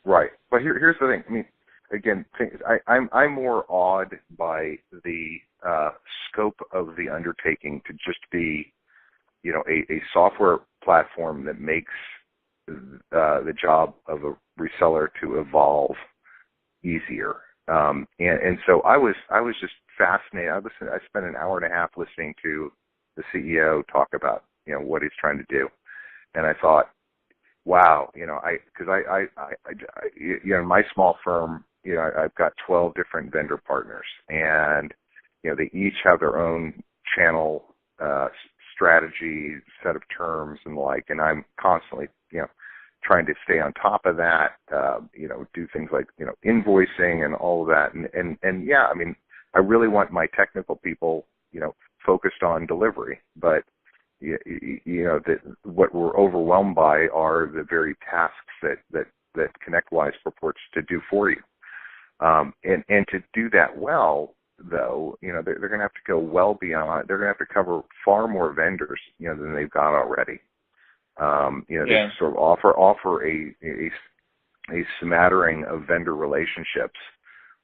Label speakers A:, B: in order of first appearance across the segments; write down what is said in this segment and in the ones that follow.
A: Right. But here's the thing. I mean, again, I'm more awed by the scope of the undertaking to just be, a software platform that makes the job of a reseller to evolve easier. And so I was just fascinated. I spent an hour and a half listening to the CEO talk about, what he's trying to do. And I thought, wow, because in my small firm, I've got 12 different vendor partners, and they each have their own channel strategy, set of terms, and the like. And I'm constantly, trying to stay on top of that, do things like invoicing and all of that. And yeah, I mean, I really want my technical people, focused on delivery, but that what we're overwhelmed by are the very tasks that ConnectWise purports to do for you. And to do that well, though, they're going to have to go well beyond. They're going to have to cover far more vendors, than they've got already. They sort of offer a smattering of vendor relationships,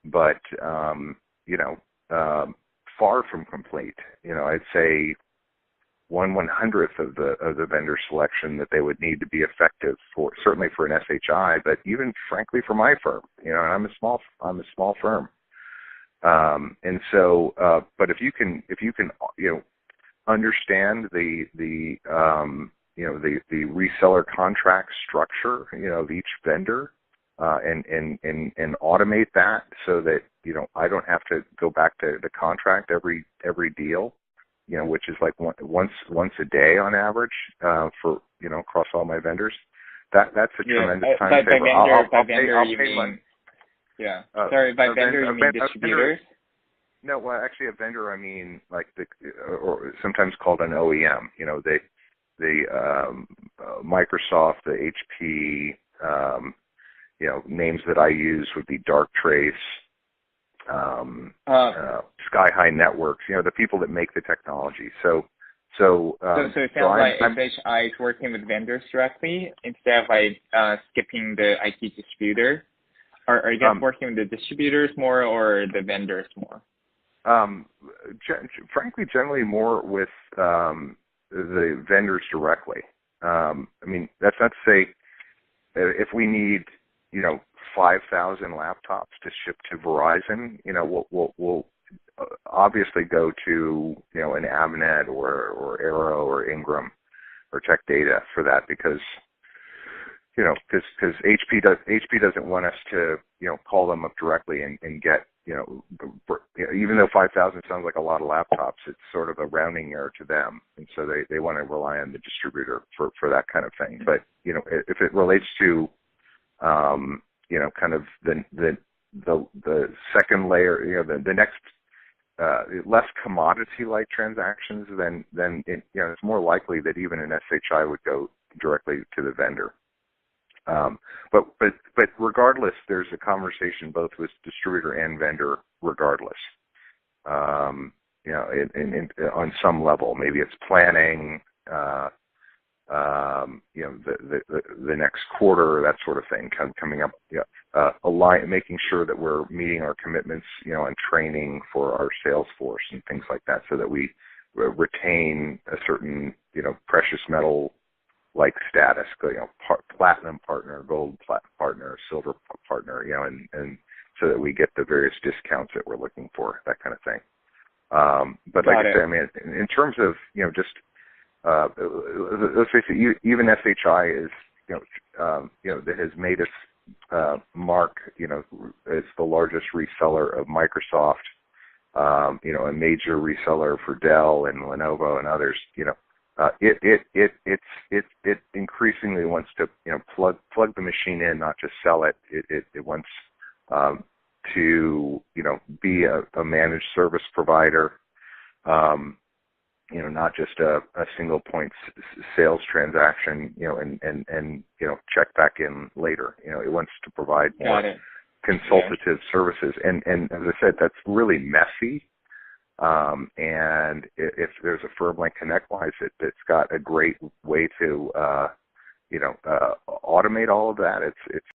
A: but far from complete. I'd say 1/100th of the vendor selection that they would need to be effective for, certainly for an SHI, but even frankly for my firm. And I'm a small firm. And so, but if you can, understand the reseller contract structure, of each vendor, and automate that so that, I don't have to go back to the contract every deal, which is like once a day on average, for, across all my venders. That's a tremendous time saver.
B: By vendor, you mean distributors?
A: No, well, actually a vendor, I mean like or sometimes called an OEM, the Microsoft, the HP, names that I use would be Darktrace, Sky High Networks, the people that make the technology. So
B: it sounds like SHI is working with vendors directly instead of skipping the IT distributor. Are you guys working with the distributors more or the vendors more?
A: Frankly, generally more with the vendors directly. I mean, that's not to say if we need 5,000 laptops to ship to Verizon, we'll obviously go to an Avnet or Arrow or Ingram or Tech Data for that, because HP doesn't want us to call them up directly and get even though 5,000 sounds like a lot of laptops, it's sort of a rounding error to them, and so they want to rely on the distributor for that kind of thing. But if it relates to kind of the second layer, the next less commodity-like transactions, then it's more likely that even an SHI would go directly to the vendor. But regardless, there's a conversation both with distributor and vendor regardless. On some level, maybe it's planning, the next quarter, that sort of thing, coming up, making sure that we're meeting our commitments, on training for our sales force and things like that, so that we retain a certain, precious metal like status, platinum partner, gold partner, silver partner, and so that we get the various discounts that we're looking for, that kind of thing. But like I said, I mean, in terms of, just, let's face it, even SHI is, that has made its mark, as the largest reseller of Microsoft, a major reseller for Dell and Lenovo and others, it increasingly wants to plug the machine in, not just sell it. It wants to be a managed service provider, not just a single point sales transaction, and check back in later. It wants to provide more consultative services, and as I said, that's really messy. And if there's a firm like ConnectWise that's got a great way to, automate all of that, it's